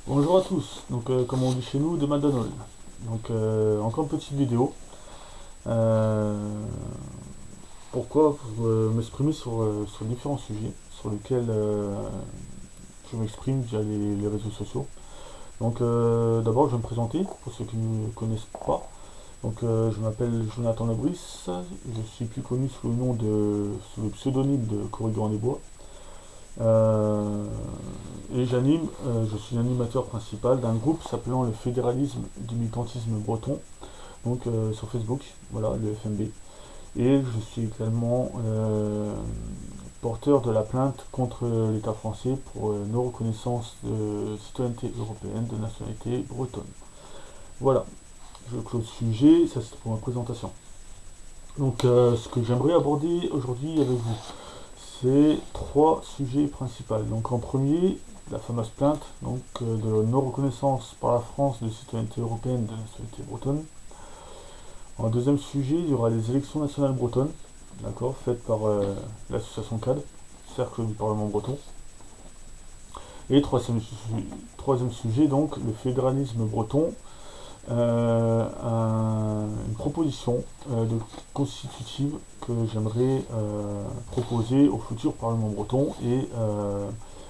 Bonjour à tous, donc comme on dit chez nous, de McDonald's. Donc encore une petite vidéo. Euh, Pourquoi? Pour m'exprimer sur différents sujets sur lesquels je m'exprime via les réseaux sociaux. Donc d'abord je vais me présenter pour ceux qui ne me connaissent pas. Donc je m'appelle Jonathan Lebris, je suis plus connu sous le pseudonyme de Corrigan des Bois. Euh, et je suis l'animateur principal d'un groupe s'appelant le Fédéralisme du militantisme breton, donc sur Facebook, voilà, le FMB. Et je suis également porteur de la plainte contre l'État français pour non-reconnaissance de citoyenneté européenne de nationalité bretonne. Voilà, je clôt le sujet, ça c'est pour ma présentation. Donc ce que j'aimerais aborder aujourd'hui avec vous, c'est trois sujets principaux. Donc en premier, la fameuse plainte de non-reconnaissance par la France de citoyenneté européenne de nationalité bretonne. En deuxième sujet, il y aura les élections nationales bretonnes, d'accord, faites par l'association CAD, Cercle du Parlement breton. Et troisième sujet, donc, le fédéralisme breton, une proposition de constitutive que j'aimerais proposer au futur Parlement breton et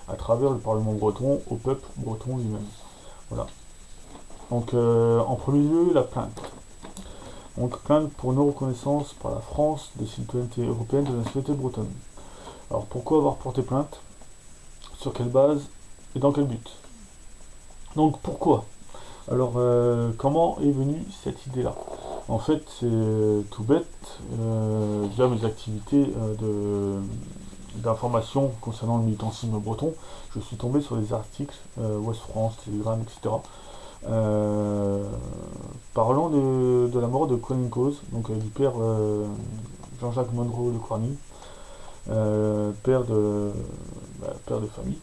à travers le Parlement breton au peuple breton lui-même. Voilà. Donc en premier lieu, la plainte. Donc plainte pour non-reconnaissance par la France des citoyennetés européennes de la nationalité bretonne. Alors pourquoi avoir porté plainte? Sur quelle base? Et dans quel but? Donc pourquoi? Alors comment est venue cette idée-là? En fait c'est tout bête, via mes activités d'information concernant le militantisme breton, je suis tombé sur des articles, Ouest France, Telegram, etc. euh, parlant de la mort de Colin Cause, donc du père Jean-Jacques Monroe de Corny, père de famille,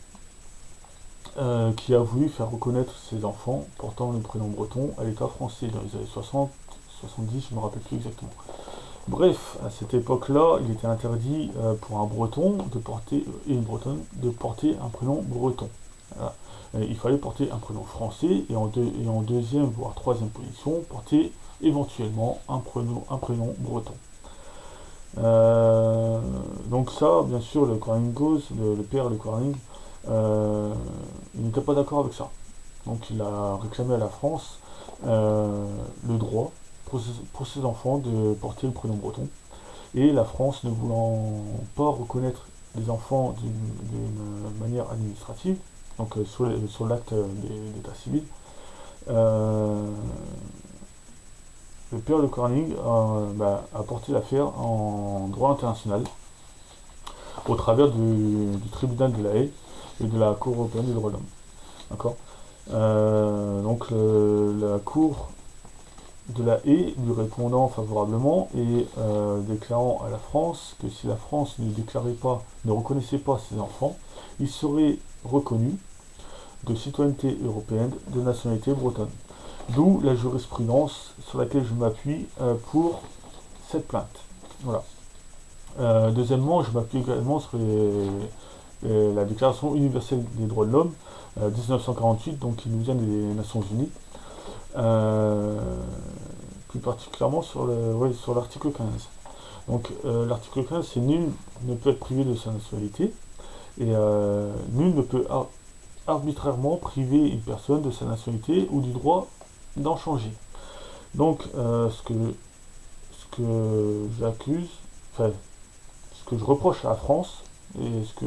qui a voulu faire reconnaître ses enfants portant le prénom breton à l'État français dans les années 60, 70, je ne me rappelle plus exactement. Bref, à cette époque-là, il était interdit pour un breton de porter, et une bretonne de porter un prénom breton. Voilà. Il fallait porter un prénom français et en deuxième voire troisième position, porter éventuellement un prénom breton. Euh, donc ça, bien sûr, le Corning Goes, le père de Corning, il n'était pas d'accord avec ça. Donc il a réclamé à la France le droit pour ses enfants de porter le prénom breton. Et la France, ne voulant pas reconnaître les enfants d'une manière administrative, donc sur l'acte d'état civil, euh, le père de Corning a porté l'affaire en droit international au travers du tribunal de la Haye et de la Cour européenne des droits de l'homme. D'accord. La Cour de la Haye lui répondant favorablement et déclarant à la France que si la France ne reconnaissait pas ses enfants, il serait reconnu de citoyenneté européenne de nationalité bretonne. D'où la jurisprudence sur laquelle je m'appuie pour cette plainte. Voilà. Deuxièmement, je m'appuie également sur la Déclaration universelle des droits de l'homme 1948, donc qui nous vient des Nations Unies. Euh, Plus particulièrement sur l'article 15. Donc l'article 15, c'est nul ne peut être privé de sa nationalité et nul ne peut arbitrairement priver une personne de sa nationalité ou du droit d'en changer. Donc ce que j'accuse, enfin ce que je reproche à la France, et ce que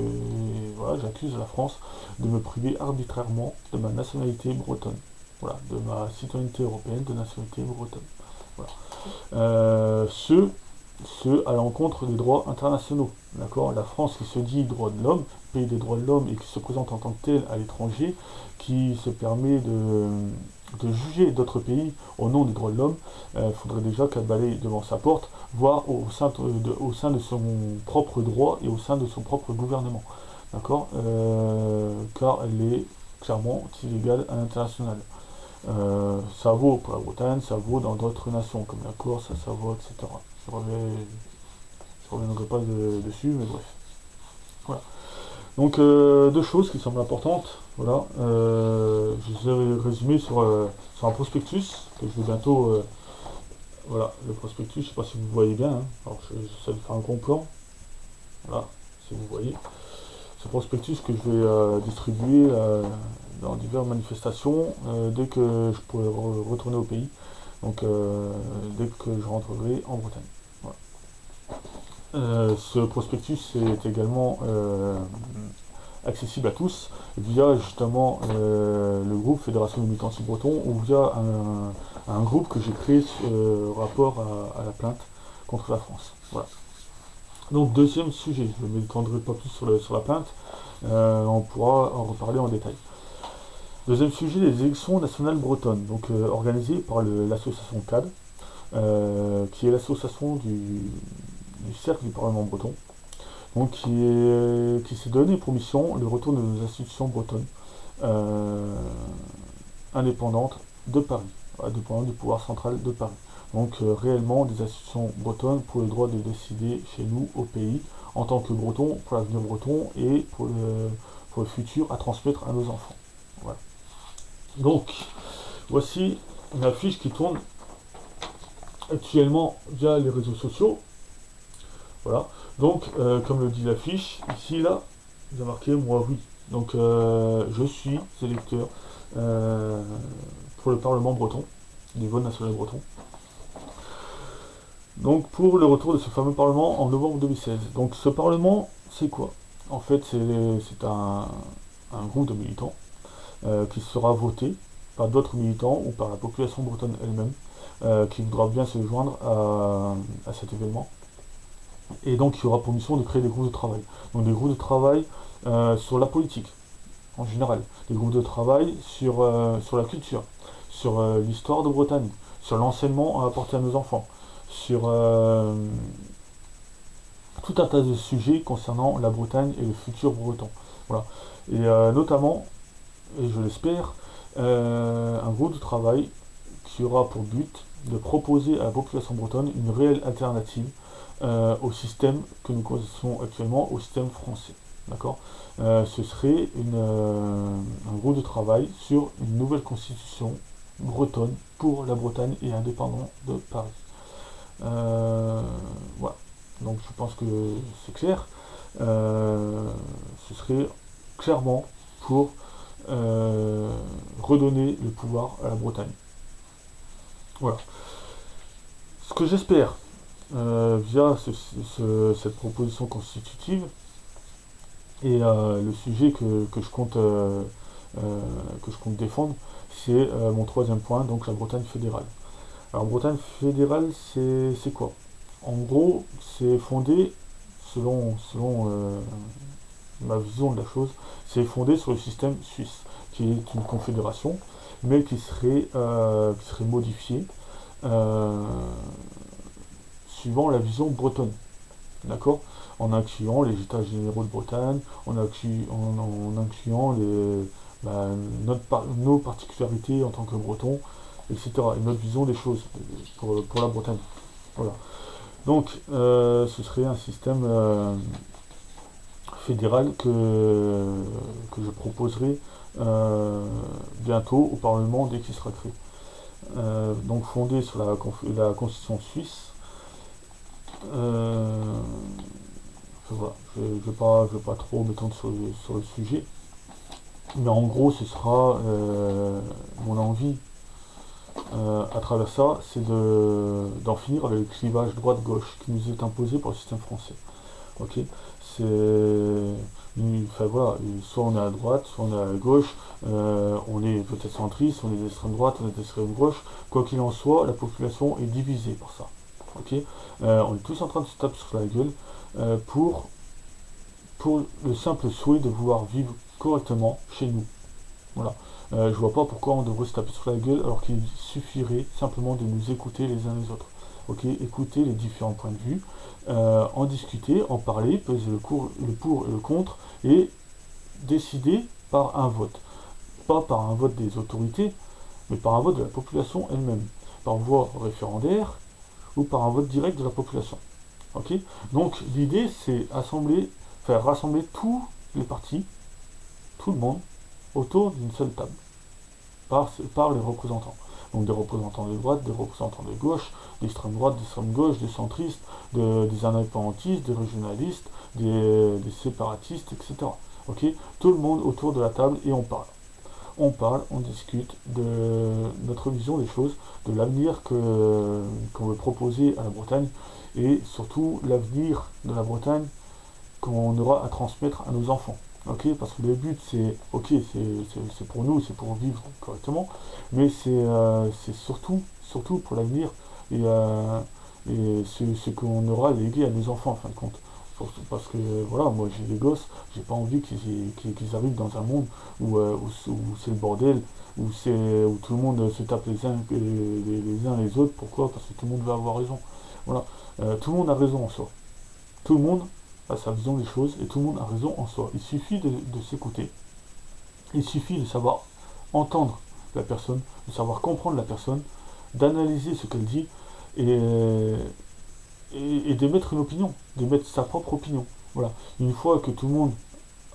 voilà, j'accuse la France de me priver arbitrairement de ma nationalité bretonne. Voilà, de ma citoyenneté européenne de nationalité bretonne. Voilà. Euh, ce, ce à l'encontre des droits internationaux. D'accord. La France qui se dit droit de l'homme, pays des droits de l'homme et qui se présente en tant que tel à l'étranger, qui se permet de juger d'autres pays au nom des droits de l'homme, faudrait déjà qu'elle balaye devant sa porte, voire au sein de son propre droit et au sein de son propre gouvernement. D'accord. Car elle est clairement illégale à l'international. Ça vaut pour la Bretagne, ça vaut dans d'autres nations comme la Corse, la Savoie, etc. Je reviendrai pas dessus, mais bref. Voilà. Donc deux choses qui semblent importantes, voilà. Je les ai résumées sur un prospectus que je vais bientôt, voilà, le prospectus, je sais pas si vous voyez bien, hein. Alors j'essaie de faire un gros plan, voilà, si vous voyez. Ce prospectus que je vais distribuer dans diverses manifestations dès que je pourrai retourner au pays, donc dès que je rentrerai en Bretagne. Voilà. Ce prospectus est également accessible à tous via justement le groupe Fédération des militants anti-bretons ou via un groupe que j'ai créé rapport à la plainte contre la France. Voilà. Donc deuxième sujet, je ne m'étendrai pas plus sur la plainte, on pourra en reparler en détail. Deuxième sujet, les élections nationales bretonnes, donc organisées par l'association CAD, qui est l'association du Cercle du Parlement breton, donc qui s'est donné pour mission le retour de nos institutions bretonnes indépendantes de Paris, indépendantes du pouvoir central de Paris. Donc réellement des institutions bretonnes pour le droit de décider chez nous au pays en tant que breton, pour l'avenir breton et pour le futur à transmettre à nos enfants. Voilà. Donc voici une affiche qui tourne actuellement via les réseaux sociaux. Voilà. Donc, comme le dit l'affiche, ici, là, il a marqué moi oui. Donc, je suis électeur pour le Parlement breton, des votes nationaux bretons. Donc, pour le retour de ce fameux Parlement en novembre 2016. Donc, ce Parlement, c'est quoi? En fait, c'est un groupe de militants qui sera voté par d'autres militants ou par la population bretonne elle-même qui voudra bien se joindre à cet événement. Et donc il y aura pour mission de créer des groupes de travail. Donc des groupes de travail sur la politique en général, des groupes de travail sur la culture, sur l'histoire de Bretagne, sur l'enseignement à apporter à nos enfants, sur tout un tas de sujets concernant la Bretagne et le futur breton. Voilà. Et notamment, et je l'espère, un groupe de travail qui aura pour but de proposer à la population bretonne une réelle alternative au système que nous connaissons actuellement, au système français. D'accord. Ce serait un groupe de travail sur une nouvelle constitution bretonne pour la Bretagne et indépendant de Paris. Voilà. Donc je pense que c'est clair. Ce serait clairement pour redonner le pouvoir à la Bretagne. Voilà. Ce que j'espère via cette proposition constitutive et le sujet que je compte défendre, c'est mon troisième point, donc la Bretagne fédérale. Alors Bretagne fédérale, c'est quoi? En gros, c'est fondé, selon ma vision de la chose, c'est fondé sur le système suisse, qui est une confédération, mais qui serait modifiée suivant la vision bretonne, d'accord, en incluant les états généraux de Bretagne, en incluant nos particularités en tant que Bretons, etc. Et notre vision des choses pour la Bretagne. Voilà. Donc, ce serait un système fédéral que je proposerai bientôt au Parlement dès qu'il sera créé. Donc fondé sur la constitution suisse. Voilà, je ne vais pas trop m'étendre sur le sujet, mais en gros ce sera mon envie à travers ça, c'est d'en finir avec le clivage droite-gauche qui nous est imposé par le système français. Ok, enfin voilà, soit on est à droite, soit on est à gauche, on est peut-être centriste, on est d'extrême droite, on est d'extrême gauche, quoi qu'il en soit, la population est divisée par ça. Ok, on est tous en train de se taper sur la gueule pour le simple souhait de vouloir vivre correctement chez nous. Voilà. Je vois pas pourquoi on devrait se taper sur la gueule alors qu'il suffirait simplement de nous écouter les uns les autres. Ok, écouter les différents points de vue, en discuter, en parler, peser le pour et le contre, et décider par un vote. Pas par un vote des autorités, mais par un vote de la population elle-même. Par voie référendaire ou par un vote direct de la population. Ok. Donc l'idée c'est rassembler les partis, tout le monde, autour d'une seule table, par les représentants. Donc des représentants de droite, des représentants de gauche, d'extrême droite, d'extrême gauche, des centristes, des indépendantistes, des régionalistes, des séparatistes, etc. Ok, tout le monde autour de la table et on parle. On parle, on discute de notre vision des choses, de l'avenir qu'on veut proposer à la Bretagne et surtout l'avenir de la Bretagne qu'on aura à transmettre à nos enfants. Ok, parce que le but c'est, ok, c'est pour nous, c'est pour vivre correctement, mais c'est surtout pour l'avenir et ce qu'on aura légué à nos enfants en fin de compte. Parce que voilà, moi j'ai des gosses, j'ai pas envie qu'ils arrivent dans un monde où c'est le bordel, où tout le monde se tape les uns les autres. Pourquoi? Parce que tout le monde veut avoir raison. Voilà. Tout le monde a raison en soi. Tout le monde a sa vision des choses et tout le monde a raison en soi. Il suffit de s'écouter, il suffit de savoir entendre la personne, de savoir comprendre la personne, d'analyser ce qu'elle dit et, et d'émettre une opinion, d'émettre sa propre opinion. Voilà. Une fois que tout le monde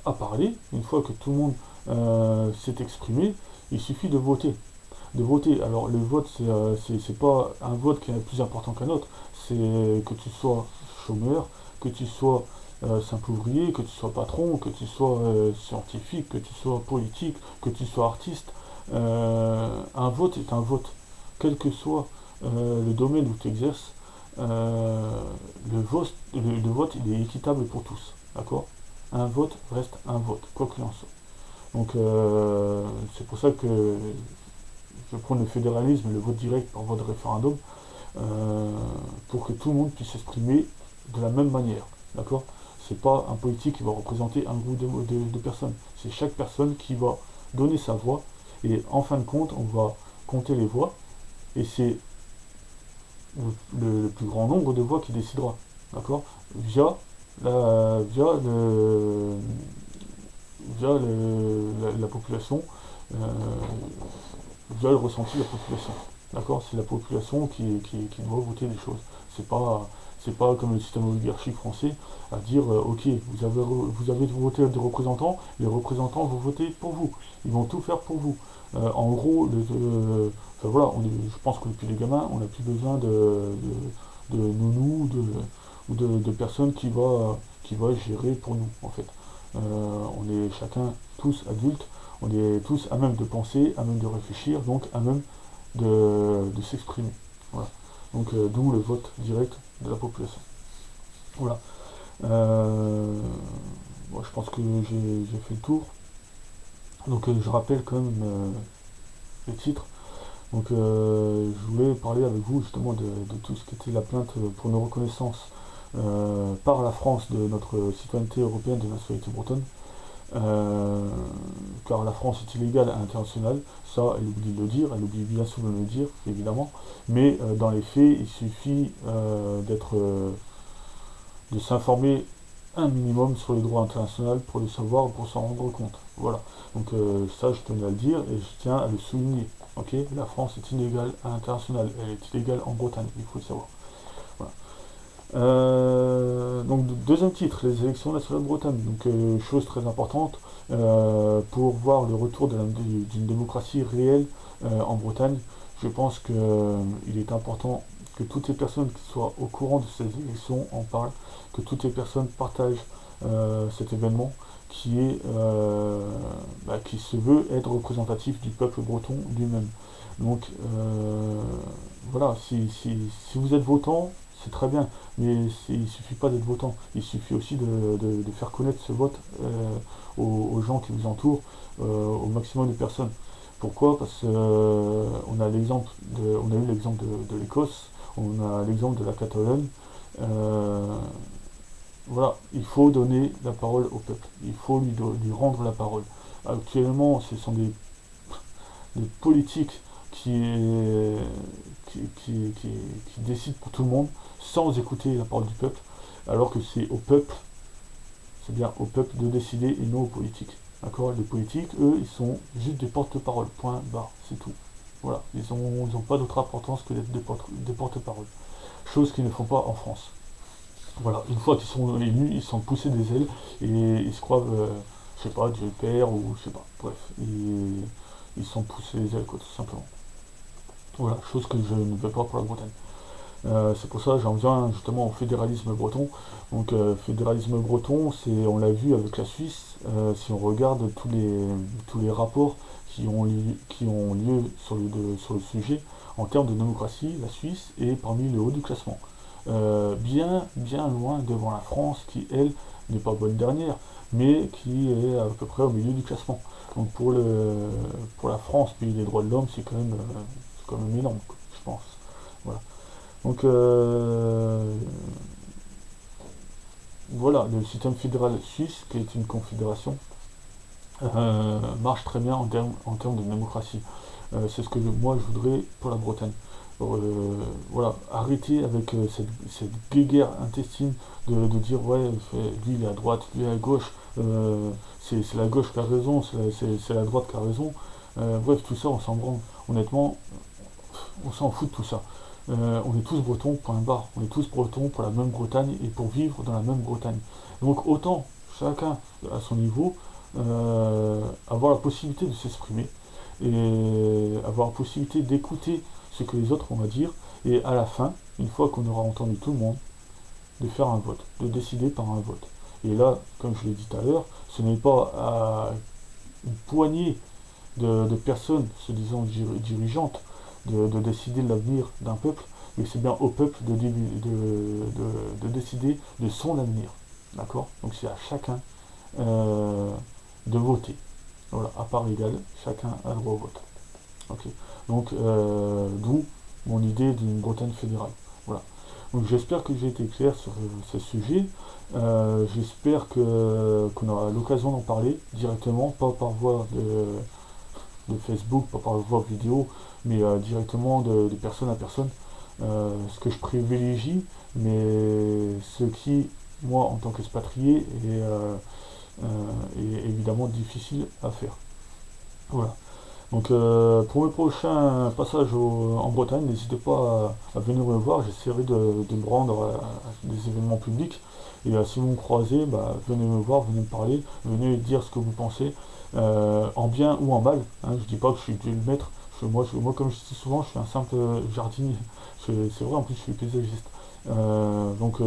a parlé, une fois que tout le monde s'est exprimé, il suffit de voter. De voter. Alors le vote, c'est pas un vote qui est plus important qu'un autre. C'est que tu sois chômeur, que tu sois simple ouvrier, que tu sois patron, que tu sois scientifique, que tu sois politique, que tu sois artiste. Un vote est un vote. Quel que soit le domaine où tu exerces, le vote il est équitable pour tous. D'accord? Un vote reste un vote, quoi qu'il en soit. Donc c'est pour ça que je prends le fédéralisme et le vote direct par voie de référendum pour que tout le monde puisse s'exprimer de la même manière. D'accord? C'est pas un politique qui va représenter un groupe de personnes. C'est chaque personne qui va donner sa voix et en fin de compte, on va compter les voix et c'est le plus grand nombre de voix qui décidera. D'accord? Via la, via le, la population, euh, via le ressenti de la population. D'accord? C'est la population qui doit voter des choses. C'est pas comme le système oligarchique français à dire ok, vous avez voté des représentants, les représentants vont voter pour vous. Ils vont tout faire pour vous. En gros, enfin, voilà, je pense que depuis les gamins, on n'a plus besoin de nounous ou de personnes qui va gérer pour nous en fait. On est chacun tous adultes, on est tous à même de penser, à même de réfléchir, donc à même de s'exprimer. Voilà. Donc d'où le vote direct de la population. Voilà. Bon, je pense que j'ai fait le tour. Donc je rappelle quand même les titres. Donc je voulais parler avec vous justement de tout ce qui était la plainte pour une reconnaissance par la France de notre citoyenneté européenne de nationalité bretonne. Car la France est illégale à l'international, ça elle oublie de le dire, elle oublie bien souvent de le dire évidemment, mais dans les faits il suffit de s'informer un minimum sur les droits internationaux pour le savoir, pour s'en rendre compte. Voilà, donc ça je tenais à le dire et je tiens à le souligner. Ok, la France est illégale à l'international, elle est illégale en Bretagne, il faut le savoir. Voilà. Donc deuxième titre, les élections nationales bretonnes. Donc chose très importante pour voir le retour d'une démocratie réelle en Bretagne. Je pense qu'il est important que toutes les personnes qui soient au courant de ces élections en parlent, que toutes les personnes partagent cet événement qui se veut être représentatif du peuple breton lui-même. Donc voilà, si vous êtes votant, c'est très bien, mais il ne suffit pas d'être votant, il suffit aussi de faire connaître ce vote aux gens qui vous entourent, au maximum de personnes. Pourquoi? Parce qu'on a eu l'exemple de l'Écosse, on a l'exemple de la Catalogne. Voilà, il faut donner la parole au peuple, il faut lui rendre la parole. Actuellement, ce sont des politiques qui décident pour tout le monde sans écouter la parole du peuple, alors que c'est au peuple, c'est bien au peuple de décider et non aux politiques. D'accord? Les politiques, eux, ils sont juste des porte-parole, point barre, c'est tout. Voilà, ils n'ont pas d'autre importance que d'être des porte-parole. Chose qu'ils ne font pas en France. Voilà, une fois qu'ils sont élus, ils sont poussés des ailes et ils se croient, je sais pas, Dieu le Père ou je sais pas, bref, ils sont poussés des ailes, quoi, tout simplement. Voilà, chose que je ne veux pas pour la Bretagne. C'est pour ça que j'en viens justement au fédéralisme breton. Donc fédéralisme breton, c'est, on l'a vu avec la Suisse, si on regarde tous les rapports qui ont lieu sur le sujet, en termes de démocratie, la Suisse est parmi le haut du classement. Bien loin devant la France qui, elle, n'est pas bonne dernière, mais qui est à peu près au milieu du classement. Donc pour la France, pays des droits de l'homme, c'est quand même énorme, quoi, je pense. Voilà. Donc voilà, le système fédéral suisse, qui est une confédération, marche très bien en termes de démocratie. C'est ce que moi je voudrais pour la Bretagne. Voilà, arrêter avec cette guéguerre intestine de dire ouais, lui il est à droite, lui il est à gauche, c'est la gauche qui a raison, c'est la droite qui a raison. Bref, tout ça on s'en branle. Honnêtement, on s'en fout de tout ça. On est tous bretons, point barre. On est tous bretons pour la même Bretagne et pour vivre dans la même Bretagne. Donc autant chacun à son niveau avoir la possibilité de s'exprimer et avoir la possibilité d'écouter ce que les autres ont à dire et à la fin, une fois qu'on aura entendu tout le monde, de faire un vote, de décider par un vote. Et là, comme je l'ai dit tout à l'heure, ce n'est pas à une poignée de personnes se disant dirigeantes de décider de l'avenir d'un peuple, mais c'est bien au peuple de décider de son avenir. D'accord. Donc c'est à chacun de voter. Voilà, à part égale, chacun a le droit au vote. Ok. Donc, d'où mon idée d'une Bretagne fédérale. Voilà. Donc j'espère que j'ai été clair sur ce sujet. J'espère qu'on aura l'occasion d'en parler directement, pas par voie de Facebook, pas par voie vidéo, mais directement de personne à personne. Ce que je privilégie, mais ce qui, moi, en tant qu'expatrié, est évidemment difficile à faire. Voilà. Donc pour le prochain passage en Bretagne, n'hésitez pas à venir me voir, j'essaierai de me rendre à des événements publics. Et si vous me croisez, bah, venez me voir, venez me parler, venez dire ce que vous pensez, en bien ou en mal. Hein, je dis pas que je suis Dieu le maître, moi comme je dis souvent, je suis un simple jardinier. C'est vrai, en plus je suis paysagiste. Donc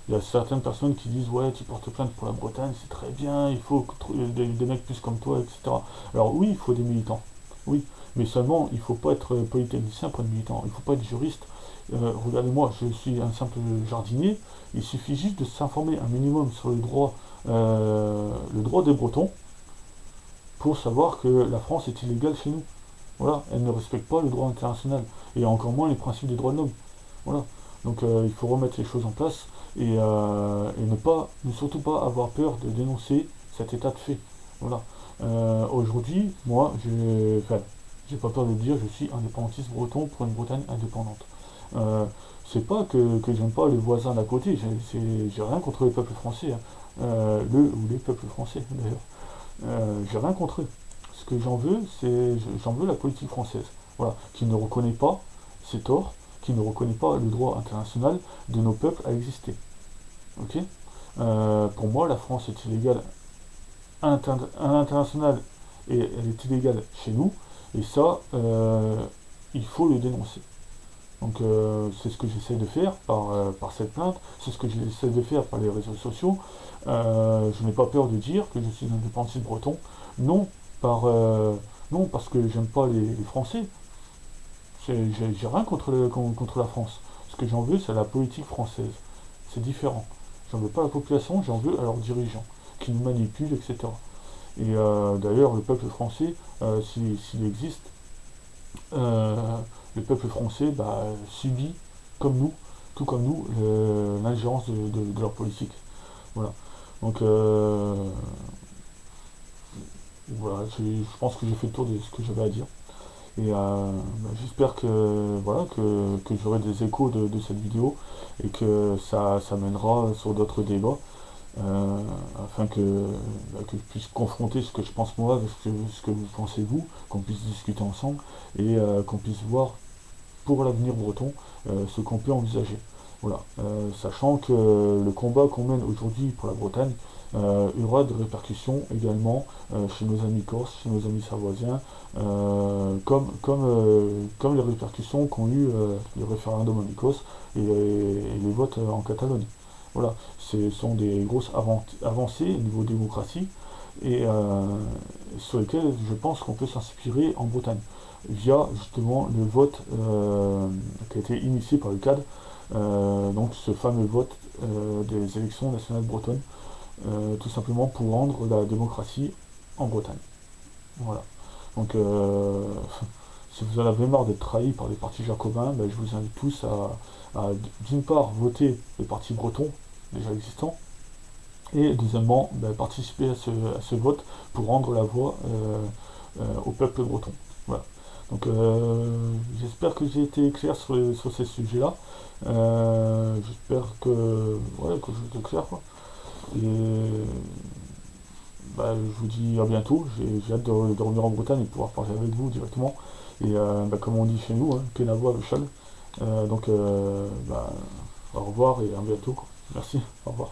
il y a certaines personnes qui disent ouais tu portes plainte pour la Bretagne, c'est très bien, il faut des mecs plus comme toi, etc. Alors oui, il faut des militants, oui, mais seulement il ne faut pas être polytechnicien pour être militant, il ne faut pas être juriste. Regardez-moi, je suis un simple jardinier, il suffit juste de s'informer un minimum sur le droit des Bretons pour savoir que la France est illégale chez nous. Voilà, elle ne respecte pas le droit international, et encore moins les principes des droits de l'homme. Voilà. Donc il faut remettre les choses en place et ne surtout pas avoir peur de dénoncer cet état de fait. Voilà. Aujourd'hui, moi, j'ai pas peur de le dire, je suis indépendantiste breton pour une Bretagne indépendante. Euh, c'est pas que j'aime pas les voisins d'à côté, j'ai rien contre les peuples français, hein. Le ou les peuples français d'ailleurs. J'ai rien contre eux. Ce que j'en veux, j'en veux la politique française. Voilà, qui ne reconnaît pas ses torts, qui ne reconnaît pas le droit international de nos peuples à exister. Ok. Pour moi, la France est illégale à l'international et elle est illégale chez nous. Et ça, il faut le dénoncer. Donc c'est ce que j'essaie de faire par cette plainte, c'est ce que j'essaie de faire par les réseaux sociaux. Je n'ai pas peur de dire que je suis un indépendantiste breton. Non, non parce que j'aime pas les Français. J'ai rien contre la France. Ce que j'en veux, c'est la politique française. C'est différent. J'en veux pas à la population, j'en veux à leurs dirigeants, qui nous manipulent, etc. Et d'ailleurs, le peuple français, s'il existe, euh, le peuple français bah, subit, comme nous, tout comme nous, l'ingérence de leur politique. Voilà. Donc, voilà, je pense que j'ai fait le tour de ce que j'avais à dire. Et bah, j'espère que, voilà, que j'aurai des échos de cette vidéo et que ça mènera sur d'autres débats euh, afin que je puisse confronter ce que je pense moi avec ce que vous pensez vous, qu'on puisse discuter ensemble et qu'on puisse voir pour l'avenir breton ce qu'on peut envisager. Voilà. Sachant que le combat qu'on mène aujourd'hui pour la Bretagne il y aura des répercussions également chez nos amis corses, chez nos amis sarvoisiens, comme les répercussions qu'ont eu le référendum en Écosse et les votes en Catalogne. Voilà, ce sont des grosses avancées au niveau démocratie et sur lesquelles je pense qu'on peut s'inspirer en Bretagne via justement le vote qui a été initié par le CAD, donc ce fameux vote des élections nationales bretonnes, tout simplement pour rendre la démocratie en Bretagne. Voilà. Donc, si vous en avez marre d'être trahi par les partis jacobins, ben, je vous invite tous à d'une part voter les partis bretons déjà existants, et deuxièmement ben, participer à ce vote pour rendre la voix au peuple breton. Voilà. Donc j'espère que j'ai été clair sur ces sujets-là. J'espère que, ouais, que je suis clair, quoi. Et bah, je vous dis à bientôt. J'ai hâte de revenir en Bretagne et de pouvoir parler avec vous directement. Et bah, comme on dit chez nous, hein, Kenavo avec Chal. Donc bah, au revoir et à bientôt, quoi. Merci, au revoir.